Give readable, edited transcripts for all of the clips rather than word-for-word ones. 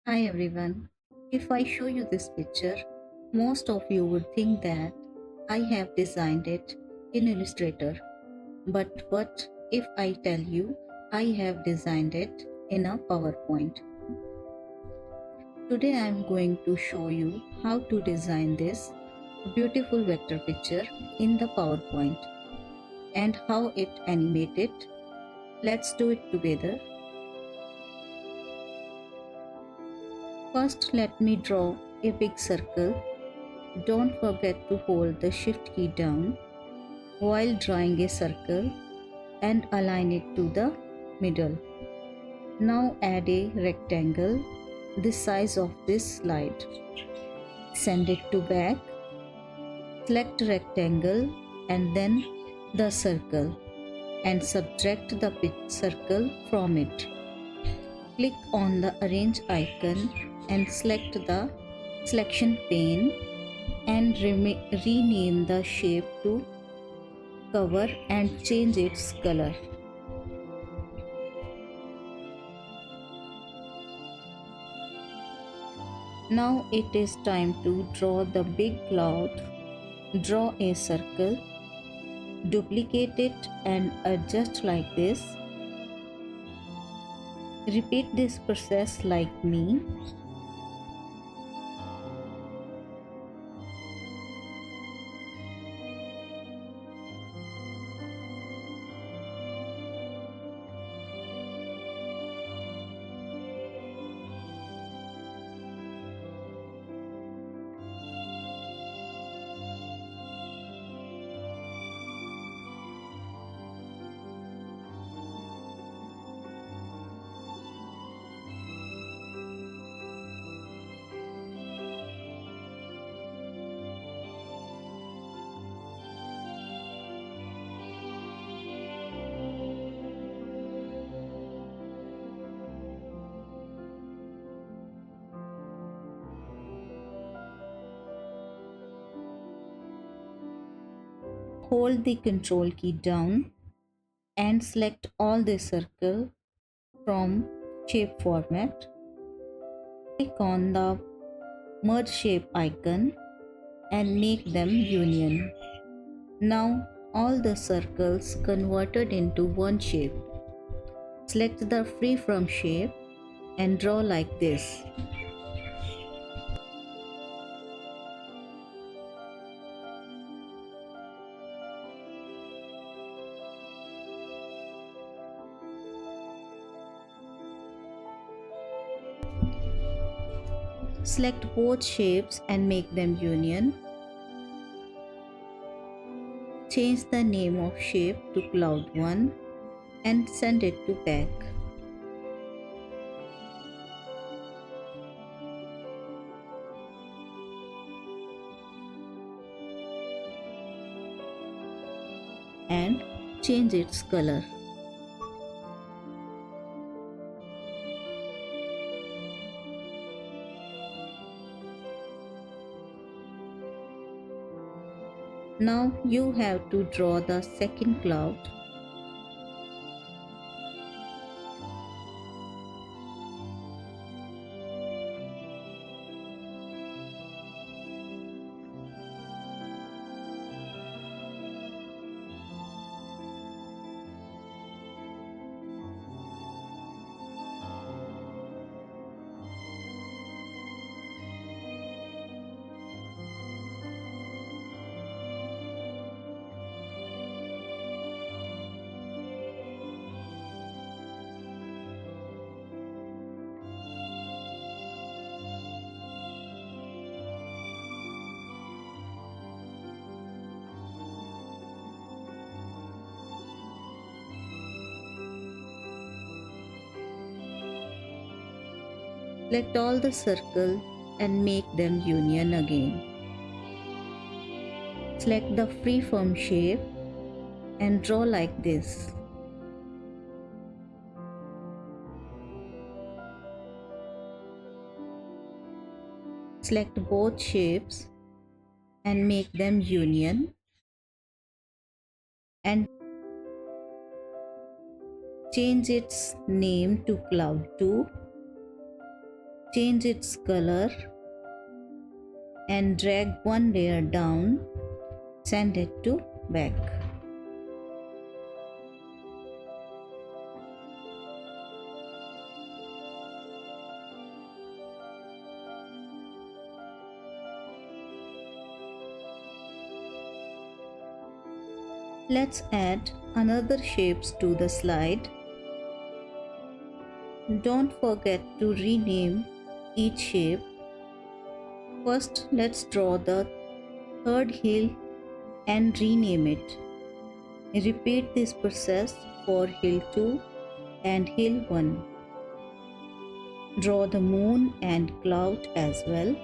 Hi everyone. If I show you this picture, most of you would think that I have designed it in Illustrator. But what if I tell you I have designed it in a PowerPoint? Today I am going to show you how to design this beautiful vector picture in the PowerPoint and how it animated. Let's do it together. First, let me draw a big circle. Don't forget to hold the shift key down while drawing a circle and align it to the middle. Now add a rectangle the size of this slide. Send it to back. Select rectangle and then the circle and subtract the circle from it. Click on the arrange icon and select the selection pane and rename the shape to cover and change its color. Now it is time to draw the big cloud. Draw a circle, duplicate it and adjust like this. Repeat this process like me. Hold the control key down and select all the circle from shape format. Click on the merge shape icon and make them union. Now all the circles converted into one shape. Select the freeform shape and draw like this. Select both shapes and make them union. Change the name of shape to Cloud1 and send it to back. And change its color. Now you have to draw the second cloud. Select all the circle and make them union again. Select the freeform shape and draw like this. Select both shapes and make them union and change its name to Cloud2. Change its color and drag one layer down, send it to back. Let's add another shapes to the slide. Don't forget to rename each shape. First, let's draw the third hill and rename it. Repeat this process for hill 2 and hill 1. Draw the moon and cloud as well.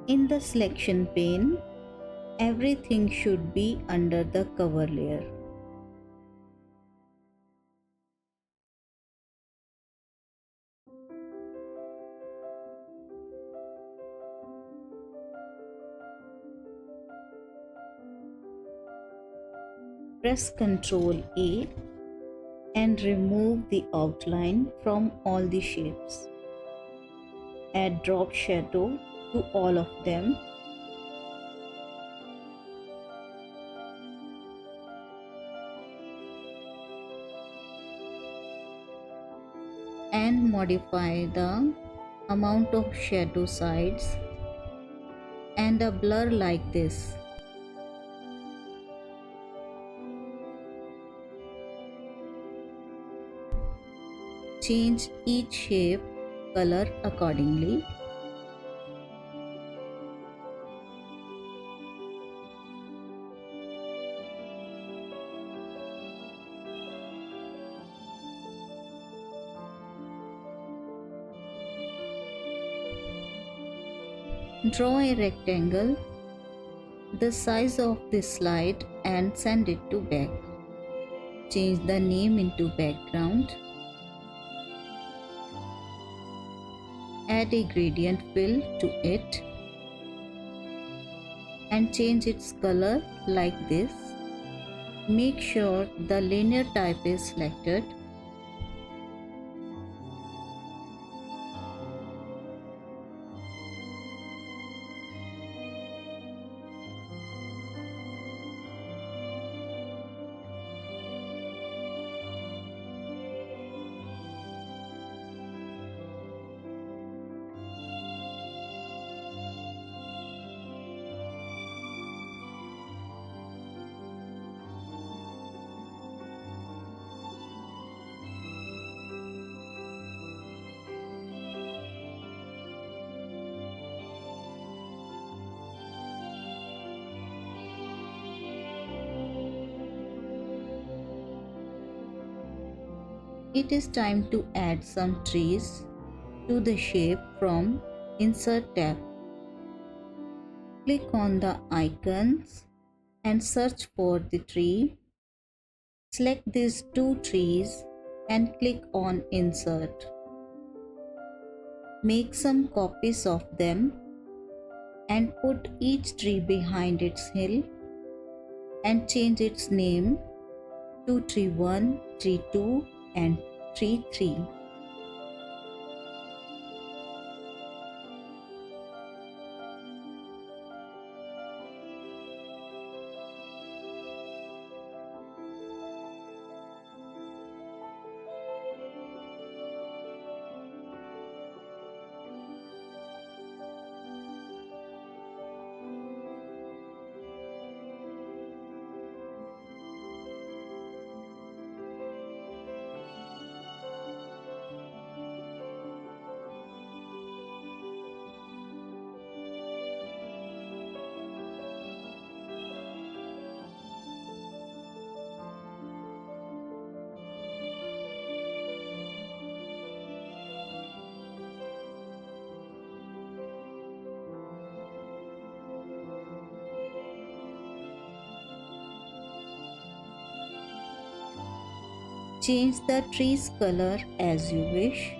In the selection pane, everything should be under the cover layer. Press Ctrl A and remove the outline from all the shapes. Add drop shadow to all of them. And modify the amount of shadow sides and a blur like this. Change each shape color accordingly. Draw a rectangle the size of this slide and send it to back. Change the name into background. Add a gradient fill to it and change its color like this. Make sure the linear type is selected. It is time to add some trees to the shape from Insert tab. Click on the icons and search for the tree. Select these two trees and click on Insert. Make some copies of them and put each tree behind its hill and change its name 2, 3, 1, 3, 2, and 3, 3. Change the tree's color as you wish.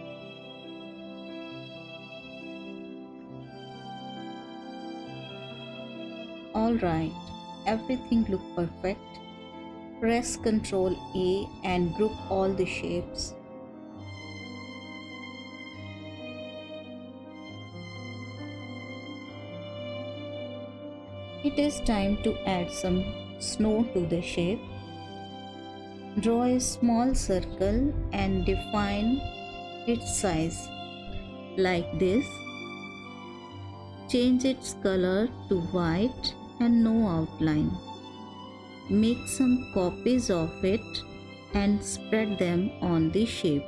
Alright, everything look perfect. Press Ctrl A and group all the shapes. It is time to add some snow to the shape. Draw a small circle and define its size like this. Change its color to white and no outline. Make some copies of it and spread them on the shape.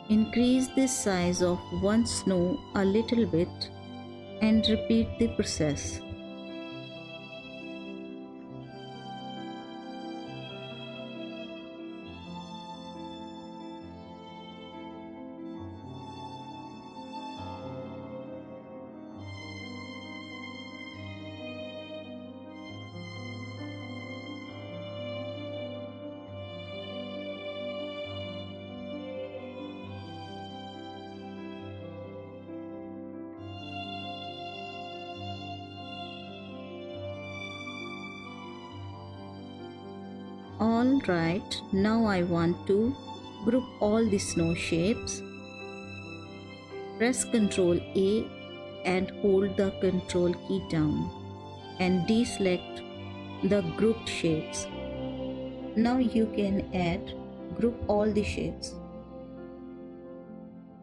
Increase the size of one snow a little bit and repeat the process. Alright, now I want to group all the snow shapes. Press Ctrl A and hold the Ctrl key down and deselect the grouped shapes. Now you can add group all the shapes.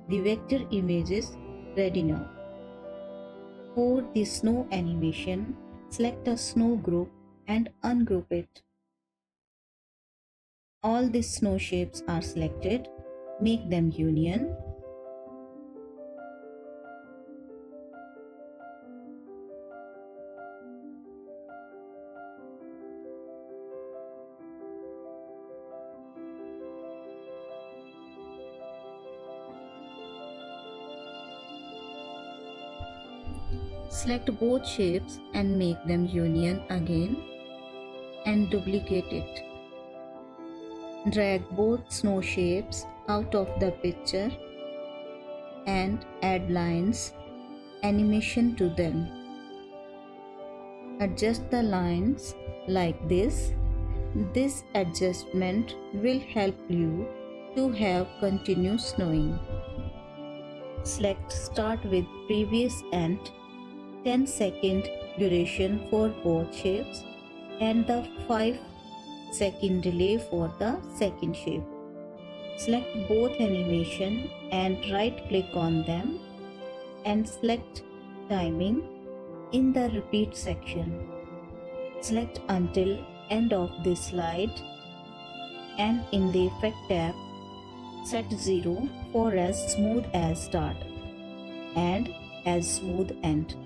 The vector image is ready now. For the snow animation, select a snow group and ungroup it. All the snow shapes are selected. Make them union. Select both shapes and make them union again and duplicate it. Drag both snow shapes out of the picture and add lines, animation to them. Adjust the lines like this. This adjustment will help you to have continuous snowing. Select Start with Previous End, 10-second duration for both shapes and the 5-second delay for the second shape. Select both animation and right click on them and select Timing in the Repeat section. Select until end of this slide and in the Effect tab, set 0 for as smooth as start and as smooth end.